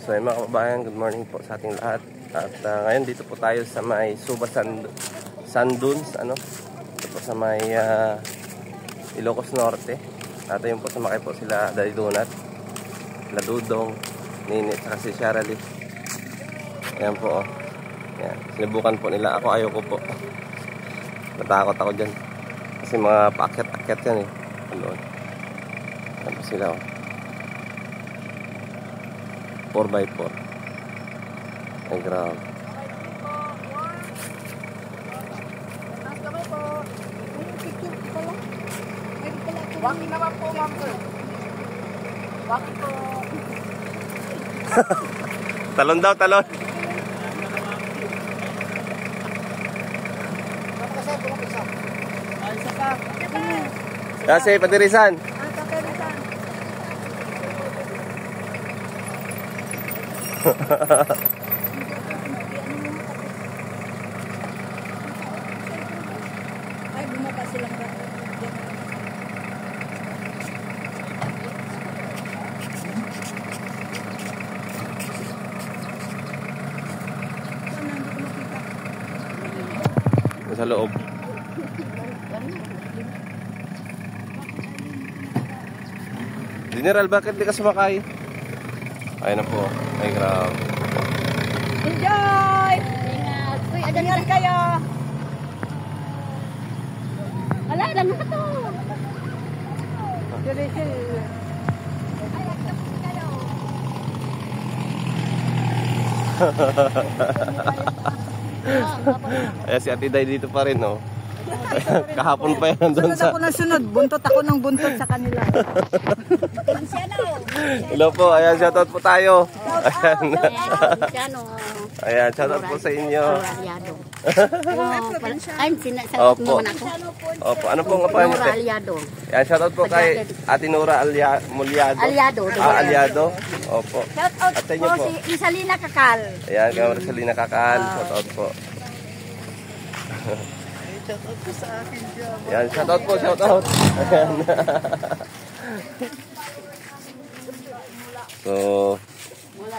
So ayun mga kababayan, good morning po sa ating lahat. At ngayon dito po tayo sa may Suba Sand Dunes, Ito po sa may Ilocos Norte. At ayun po, sumakay po sila Daddy Donut, sila Dudong, Nini, saka si Sharalee. Ayan po, oh. Ayan. Sinubukan po nila. Ako ayoko po. Natakot ako dyan. Kasi mga paakyat-akyat yan eh. Ayan po sila, oh. 4x4. Ay, grabe. Bakit naman po, ma'am sir? Bakit po? Talon daw, talon. Ay, isa pa. Kasi, padirisan. Ay, bumaba silang ba? Sa loob. General, bakit di ka sumakay? Ayun na po. Ay, grabe. Enjoy! Ingat! Uy, adangan kayo! Wala lang na ito! Ayan si Ate Day dito pa rin, oh. Kahapon pa yan doon sa... Sunod ako na sunod. Buntot ako ng buntot sa kanila. Hello po. Ayan, shoutout po tayo. Ayan. Ayan, shoutout po sa inyo. Ay, sinasagot mo na ako. Opo, ano po nga pa? Nora Aliado. Ayan, shoutout po kay Ate Nora Mulyado. Aliado. Aliado. Opo. Shoutout At sa inyo po po. si Isalina Kakal. Ayan, kay Marcelina Kakal. Shoutout po. Shoutout po sa akin dyan. Ayan, shoutout po, shoutout. Ayan. So,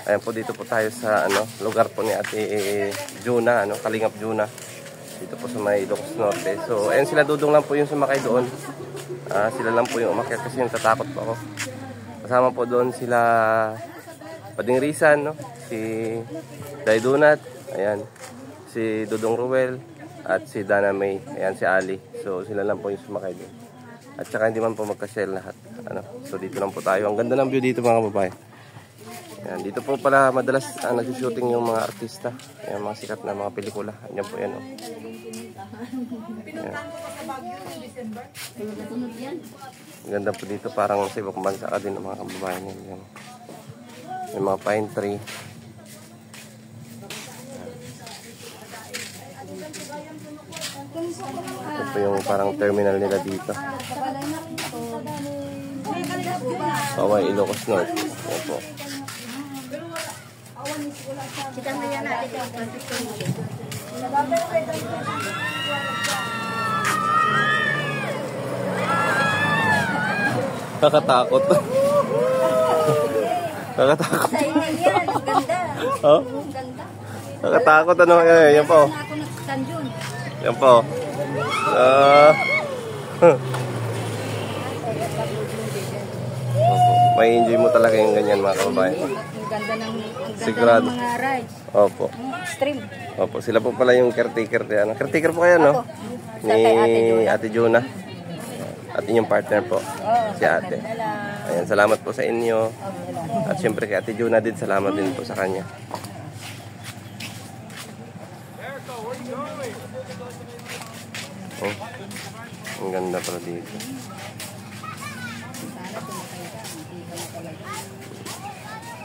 ayan po, dito po tayo sa lugar po ni Ate Juna, Kalingap Juna. Dito po sa may Ilocos Norte. So, ayan sila Dudong lang po yung sumakay doon. Sila lang po yung umakyat kasi yung tatakot po ako. Kasama po doon sila Pading Risan, si Daddy Donut, ayan, si Dudong Ruel, at si Dana May, ayan si Ali. So sila lang po yung sumakay doon. At saka hindi man po magka-share lahat. So dito lang po tayo. Ang ganda ng view dito mga kababayan. Ayan, dito po pala madalas nag-shooting yung mga artista. Ayan, mga sikat na mga pelikula. Ayan po yan. Oh. Ayan. Ang ganda po dito. Parang sa ibang bansa ka din ng mga kababayan. Ayan. May mga pine tree. Ito po yung parang terminal nila dito. Paway, Ilocos Norte. Ayan po. Nakatakot. Nakatakot. Oh? Nakatakot yan po. Yan po. May enjoy mo talaga yung ganyan mga kababayan. Ang ganda ng Sigurado. mga rides. Opo. Stream. Opo, sila po pala yung caretaker. Caretaker po kayo, no? Ni Ate Juna. At inyong partner po, si Ate. Ayan, salamat po sa inyo. At syempre kay Ate Juna din, salamat din po sa kanya. Oh, ang ganda pala dito.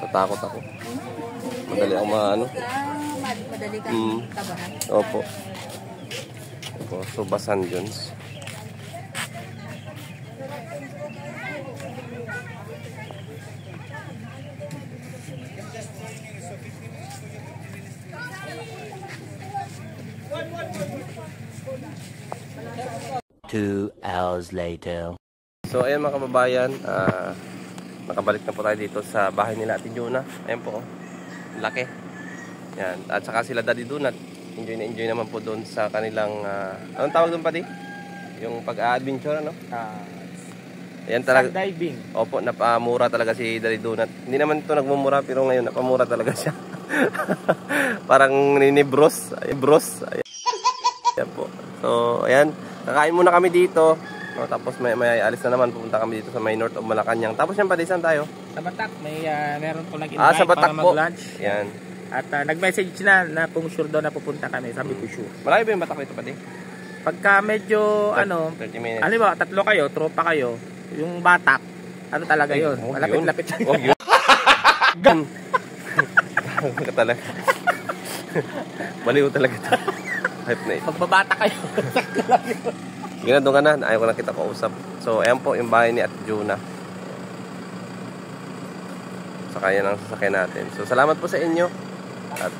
Natakot ako. Madali ako Madali kang tabahan. Opo. Opo, Suba Sand Dunes. Two hours later. So ayan mga kababayan, nakabalik na po tayo dito sa bahay nila Ate Juna. Ayan po. Laki. Yan. At saka sila Daddy Donut. Enjoy na enjoy naman po doon sa kanilang anong tawag doon pati? Yung pag-adventure ano? Ayan talaga. Diving. Opo, napamura talaga si Daddy Donut. Hindi naman ito nagmumura pero ngayon napamura talaga siya. Parang ninibros. Ay, bros. Ayan po. So, ayan. Kakain muna kami dito. No, tapos may alis na naman. Pupunta kami dito sa may north of Malacanang. Tapos yan pala, saan tayo? Sa Batak, meron po nag-invite sa Batak para po. mag-lunch. Yan. At nag-message na kung sure daw na pupunta kami. Sabi ko sure. Malayo ba yung Batak dito pati? Pagka medyo 30 minutes. ano ba, 3 kayo, tropa kayo, yung Batak, ano talaga yun? Malapit-lapit lang. Oh, yun. Gan. Ka talaga. Baliw talaga ito. Hype na ito. Pagbabata kayo. Sakto lang yun. Ginado ka na. Ayaw ko na kita kausap. So, ayan po yung bahay ni Ate Juna. Saka yan ang sasakyan natin. So, salamat po sa inyo. At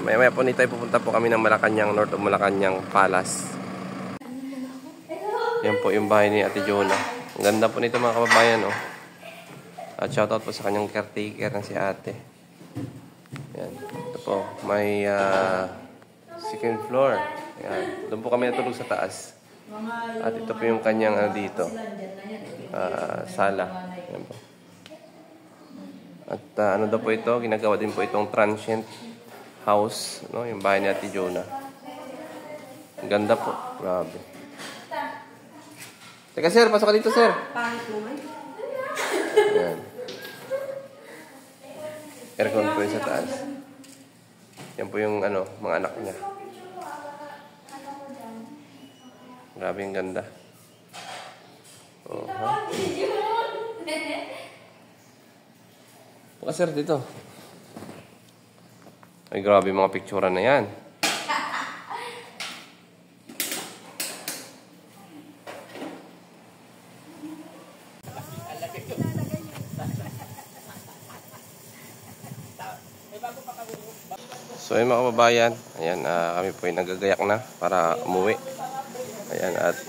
maya-maya po nito ay pupunta po kami ng Malacanang, north of Malacanang Palace. Yan po yung bahay ni Ate Juna. Ang ganda po nito mga kababayan, oh. At shoutout po sa kanyang caretaker na si ate. Yan. Ito po, may second floor. Yan. Doon po kami natulog sa taas. At ito po yung kanyang dito. Sala. Yan po. At ano daw po ito? Ginagawa din po itong transient house. No? Yung bahay ni Ate Juna. Ang ganda po. Grabe. Teka sir, pasok ka dito sir. Yan. Aircon po yung sa taas. Yan po yung mga anak niya. Grabe yung ganda. Oh, ha? Buka sir dito. Ay grabe mga picturean na yan. So ayun mga kababayan, ayan, kami po ay nagagayak na para umuwi. Ayan, at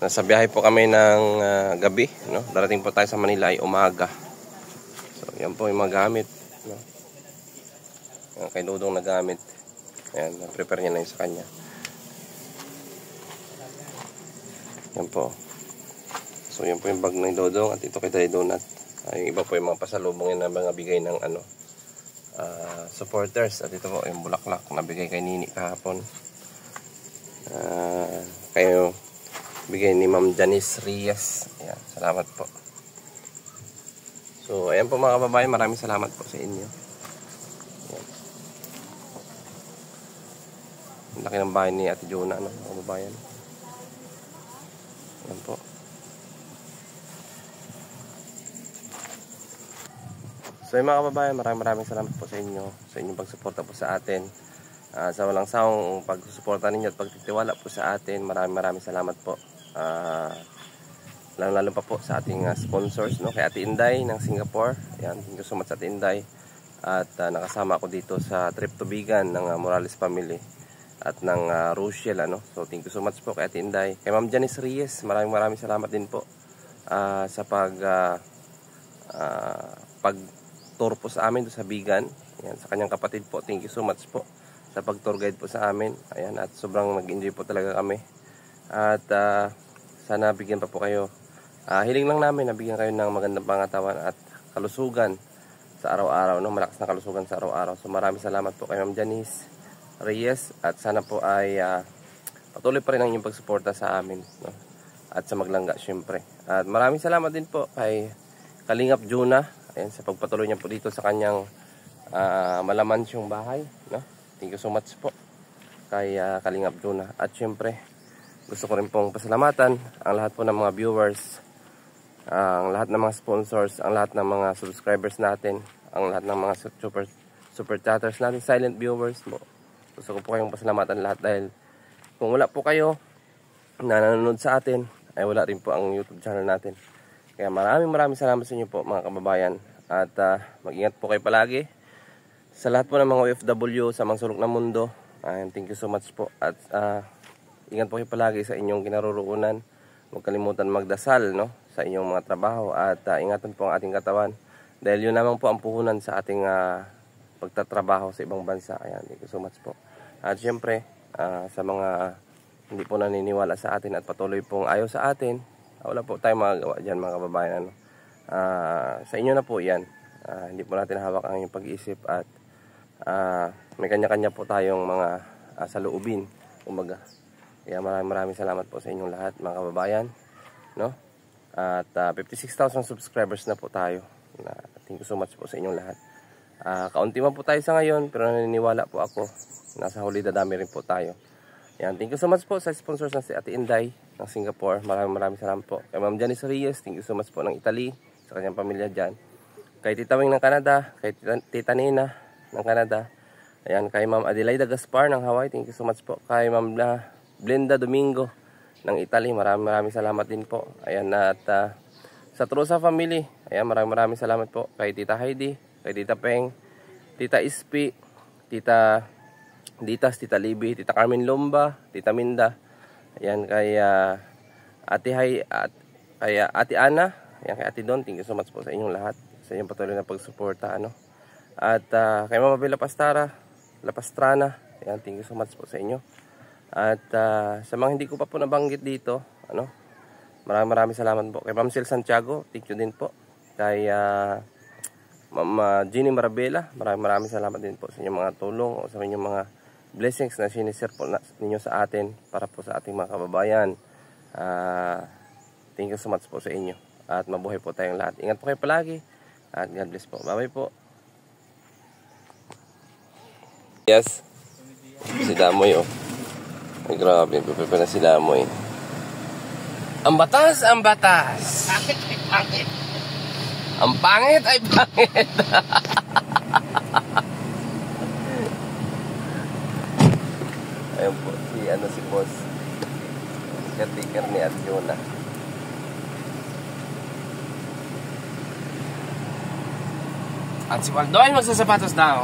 nasa biyahe po kami ng gabi, no? Darating po tayo sa Manila ay umaga. So yan po yung mga gamit, no? Yan, kay Dudong na gamit. Ayan, prepare niya na yun sa kanya. Yan po. So yan po yung bag ng Dudong at ito kay Daddy Donut. Yung iba po yung mga pasalubong na mga bigay ng supporters. At ito po yung bulaklak na bigay kay Nini kahapon. Kayo bigay ni Ma'am Janice Reyes. Ayan, salamat po. So ayan po mga kababayan, maraming salamat po sa inyo. Ayan. Ang laki ng bahay ni Ate Juna, mga kababayan. Ayan po. So yung mga kababayan, maraming salamat po sa inyo, sa inyong pagsuporta po sa atin. Sa walang sawang pagsuporta ninyo at pagtitiwala po sa atin, maraming salamat po. Lalo pa po sa ating sponsors, no? Kay Ate Inday ng Singapore. Ayan, thank you so much Ate Inday. At nakasama ako dito sa trip to Bigan ng Morales family at ng Rochelle, So thank you so much po kay Ate Inday. Kay Ma'am Janice Reyes, maraming salamat din po sa pag-tour po sa amin sa Bigan. Ayan, sa kanyang kapatid po, thank you so much po sa pag-tour guide po sa amin. Ayan, at sobrang nag-enjoy po talaga kami. At sana bigyan pa po kayo. Hiling lang namin na bigyan kayo ng magandang pangatawan at kalusugan sa araw-araw, no? Malakas na kalusugan sa araw-araw. So maraming salamat po kay Ma'am Janice Reyes at sana po ay patuloy pa rin ang inyong pagsuporta sa amin, no? At sa Maglangga syempre. At maraming salamat din po kay Kalingap Juna, ayan, sa pagpatuloy niya po dito sa kanyang malamansyong bahay, no? Thank you so much po kay Kalingap Juna. At syempre gusto ko rin pong pasalamatan ang lahat po ng mga viewers, ang lahat ng mga sponsors, ang lahat ng mga subscribers natin, ang lahat ng mga super chatters natin, silent viewers mo. Gusto ko po kayong pasalamatan lahat dahil kung wala po kayo na nanonood sa atin, ay wala rin po ang YouTube channel natin. Kaya maraming salamat sa inyo po mga kababayan. At mag-ingat po kayo palagi sa lahat po ng mga OFW sa mga sulok ng mundo. Thank you so much po. At ingat po kayo palagi sa inyong kinaroroonan. Huwag kalimutan magdasal, no, sa inyong mga trabaho. At ingatan po ang ating katawan. Dahil yun naman po ang puhunan sa ating pagtatrabaho sa ibang bansa. Ayan, thank you so much po. At syempre, sa mga hindi po naniniwala sa atin at patuloy pong ayaw sa atin, wala po tayong magagawa dyan mga kababayan. Ano? Sa inyo na po yan. Hindi po natin hawak ang inyong pag-iisip at may kanya-kanya po tayong mga saloobin. Umaga. Kaya maraming salamat po sa inyong lahat mga kababayan. No? At 56,000 subscribers na po tayo. Thank you so much po sa inyong lahat. Kaunti man po tayo sa ngayon, pero naniniwala po ako. Nasa huli dadami rin po tayo. Yan, thank you so much po sa sponsors na si Ate Inday ng Singapore. Maraming salamat po. Kay Ma'am Janice Reyes, thank you so much po ng Italy, sa kanyang pamilya dyan. Kay Tita Wing ng Canada, kay Tita Nina ng Canada. Ayan, kay Ma'am Adelaida Gaspar ng Hawaii, thank you so much po. Kay Ma'am Blenda Domingo ng Italy, maraming salamat din po. Ayan, at sa Trusa family, ayan, maraming salamat po. Kay Tita Heidi, kay Tita Peng, Tita Ispi, Tita Ditas, Tita Libby, Tita Carmen Lomba, Tita Minda. Ayan, kay Ate Ana, ayan, kay Ate Don, thank you so much po sa inyong lahat. Sa inyong patuloy na pagsuporta, ano. At kay Mama Bella Lapastrana, ayan, thank you so much po sa inyo. At sa mga hindi ko pa po nabanggit dito, ano, maraming salamat po. Kay Ma'am Sil Santiago, thank you din po. Kay Ma'am Jenny Marabela, maraming salamat din po sa inyong mga tulong o sa inyong mga blessings na sinishare po ninyo sa atin para po sa ating mga kababayan. Thank you so much po sa inyo. At mabuhay po tayong lahat. Ingat po kayo palagi. At God bless po. Bye-bye po. Yes. Si Damoy, oh. Ay, grabe. Pipipi na si Damoy. Ang batas, ang batas. Bakit? Bakit? Ang pangit ay pangit. Ayun po, si boss. Caretaker ni Ate Yuna. At si Waldo ay magsasapatos daw.